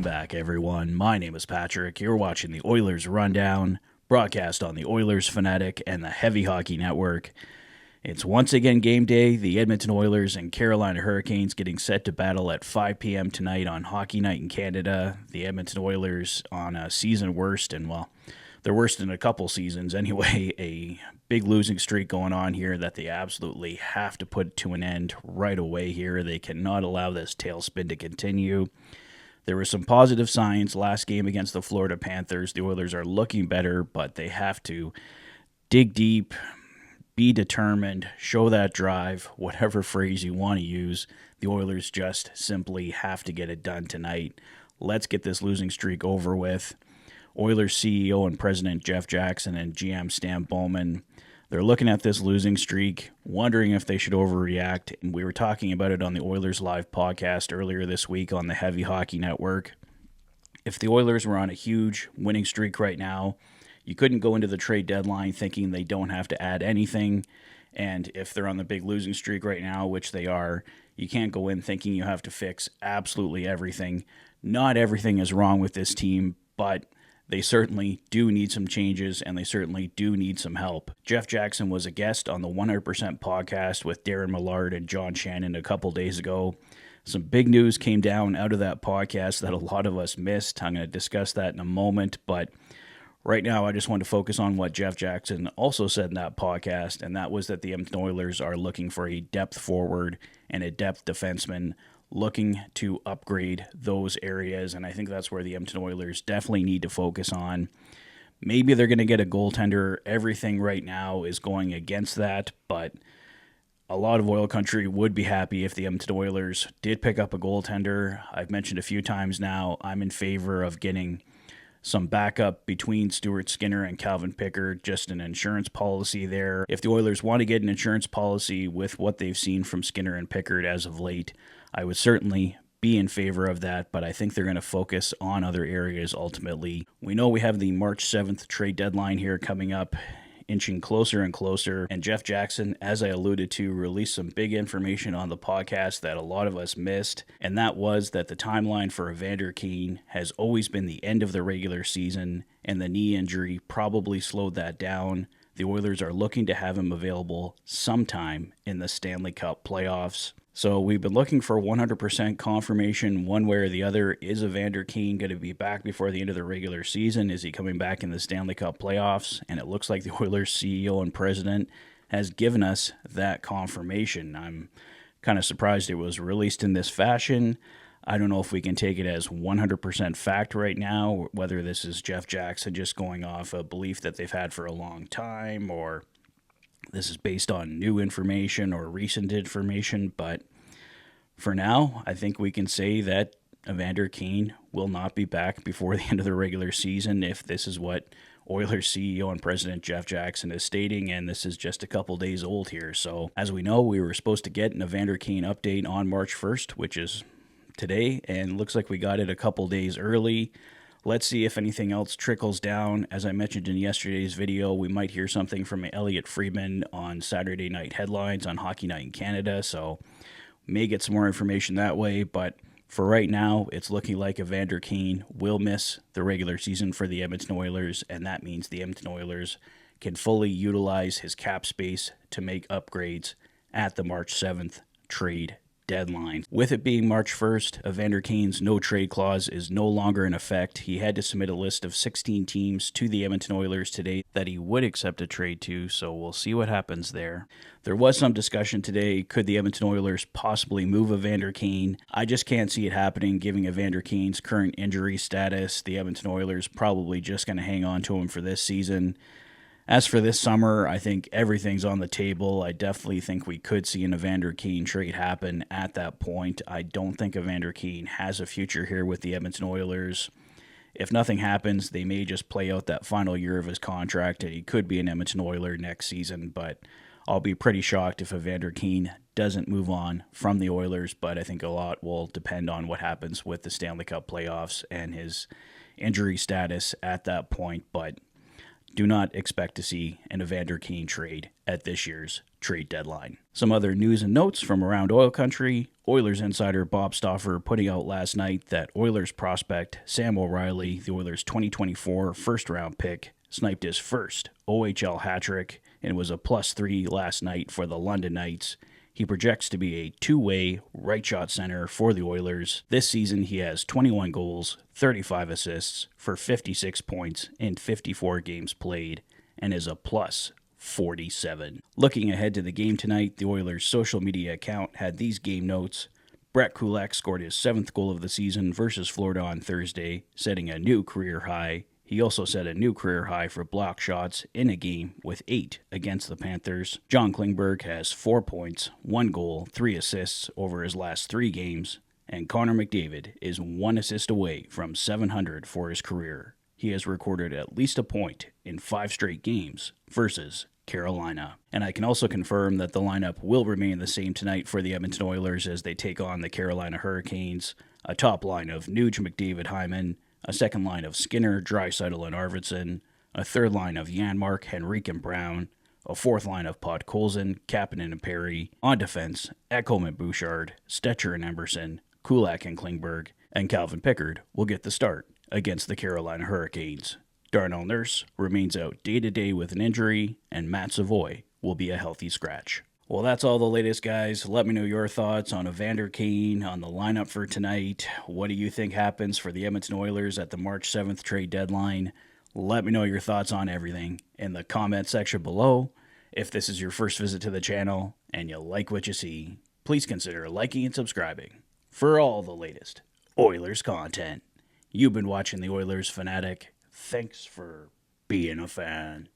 Welcome back, everyone. My name is Patrick. You're watching the Oilers Rundown, broadcast on the Oilers Fanatic and the Heavy Hockey Network. It's once again game day. The Edmonton Oilers and Carolina Hurricanes getting set to battle at 5 p.m. tonight on Hockey Night in Canada. The Edmonton Oilers on a season worst, and well, they're worst in a couple seasons anyway. A big losing streak going on here that they absolutely have to put to an end right away here. They cannot allow this tailspin to continue. There were some positive signs last game against the Florida Panthers. The Oilers are looking better, but they have to dig deep, be determined, show that drive, whatever phrase you want to use. The Oilers just simply have to get it done tonight. Let's get this losing streak over with. Oilers CEO and President Jeff Jackson and GM Stan Bowman, they're looking at this losing streak, wondering if they should overreact. And we were talking about it on the Oilers Live podcast earlier this week on the Heavy Hockey Network. If the Oilers were on a huge winning streak right now, you couldn't go into the trade deadline thinking they don't have to add anything. And if they're on the big losing streak right now, which they are, you can't go in thinking you have to fix absolutely everything. Not everything is wrong with this team, but they certainly do need some changes, and they certainly do need some help. Jeff Jackson was a guest on the 100% podcast with Darren Millard and John Shannon a couple days ago. Some big news came down out of that podcast that a lot of us missed. I'm going to discuss that in a moment, but right now I just want to focus on what Jeff Jackson also said in that podcast, and that was that the Edmonton Oilers are looking for a depth forward and a depth defenseman, looking to upgrade those areas, and I think that's where the Edmonton Oilers definitely need to focus on. Maybe they're going to get a goaltender. Everything right now is going against that, but a lot of Oil Country would be happy if the Edmonton Oilers did pick up a goaltender. I've mentioned a few times now, I'm in favor of getting some backup between Stuart Skinner and Calvin Pickard, just an insurance policy there. If the Oilers want to get an insurance policy with what they've seen from Skinner and Pickard as of late, I would certainly be in favor of that, but I think they're going to focus on other areas ultimately. We know we have the March 7th trade deadline here coming up, inching closer and closer, and Jeff Jackson, as I alluded to, released some big information on the podcast that a lot of us missed, and that was that the timeline for Evander Kane has always been the end of the regular season, and the knee injury probably slowed that down. The Oilers are looking to have him available sometime in the Stanley Cup playoffs. So we've been looking for 100% confirmation one way or the other. Is Evander Kane going to be back before the end of the regular season? Is he coming back in the Stanley Cup playoffs? And it looks like the Oilers CEO and president has given us that confirmation. I'm kind of surprised it was released in this fashion. I don't know if we can take it as 100% fact right now, whether this is Jeff Jackson just going off a belief that they've had for a long time, or this is based on new information or recent information, but for now, I think we can say that Evander Kane will not be back before the end of the regular season if this is what Oilers CEO and President Jeff Jackson is stating, and this is just a couple days old here. So, as we know, we were supposed to get an Evander Kane update on March 1st, which is today, and looks like we got it a couple days early. Let's see if anything else trickles down. As I mentioned in yesterday's video, we might hear something from Elliot Friedman on Saturday Night Headlines on Hockey Night in Canada, so may get some more information that way, but for right now, it's looking like Evander Kane will miss the regular season for the Edmonton Oilers, and that means the Edmonton Oilers can fully utilize his cap space to make upgrades at the March 7th trade deadline. With it being March 1st, Evander Kane's no-trade clause is no longer in effect. He had to submit a list of 16 teams to the Edmonton Oilers today that he would accept a trade to, so we'll see what happens there. There was some discussion today, could the Edmonton Oilers possibly move Evander Kane? I just can't see it happening, given Evander Kane's current injury status. The Edmonton Oilers probably just going to hang on to him for this season. As for this summer, I think everything's on the table. I definitely think we could see an Evander Kane trade happen at that point. I don't think Evander Kane has a future here with the Edmonton Oilers. If nothing happens, they may just play out that final year of his contract, and he could be an Edmonton Oiler next season, but I'll be pretty shocked if Evander Kane doesn't move on from the Oilers, but I think a lot will depend on what happens with the Stanley Cup playoffs and his injury status at that point, but do not expect to see an Evander Kane trade at this year's trade deadline. Some other news and notes from around oil country. Oilers insider Bob Stauffer putting out last night that Oilers prospect Sam O'Reilly, the Oilers' 2024 first-round pick, sniped his first OHL hat-trick and was a +3 last night for the London Knights. He projects to be a two-way right-shot center for the Oilers. This season, he has 21 goals, 35 assists for 56 points in 54 games played, and is a +47. Looking ahead to the game tonight, the Oilers' social media account had these game notes. Brett Kulak scored his 7th goal of the season versus Florida on Thursday, setting a new career high. He also set a new career high for block shots in a game with 8 against the Panthers. John Klingberg has 4 points, 1 goal, 3 assists over his last 3 games, and Connor McDavid is 1 assist away from 700 for his career. He has recorded at least a point in 5 straight games versus Carolina. And I can also confirm that the lineup will remain the same tonight for the Edmonton Oilers as they take on the Carolina Hurricanes. A top line of Nuge, McDavid, Hyman, a second line of Skinner, Draisaitl, and Arvidsson, a third line of Janmark, Henrique, and Brown, a fourth line of Podkolzin, Kapanen, and Perry. On defense, Ekholm and Bouchard, Stetcher and Emerson, Kulak and Klingberg, and Calvin Pickard will get the start against the Carolina Hurricanes. Darnell Nurse remains out day-to-day with an injury, and Matt Savoy will be a healthy scratch. Well, that's all the latest, guys. Let me know your thoughts on Evander Kane, on the lineup for tonight. What do you think happens for the Edmonton Oilers at the March 7th trade deadline? Let me know your thoughts on everything in the comment section below. If this is your first visit to the channel and you like what you see, please consider liking and subscribing for all the latest Oilers content. You've been watching the Oilers Fanatic. Thanks for being a fan.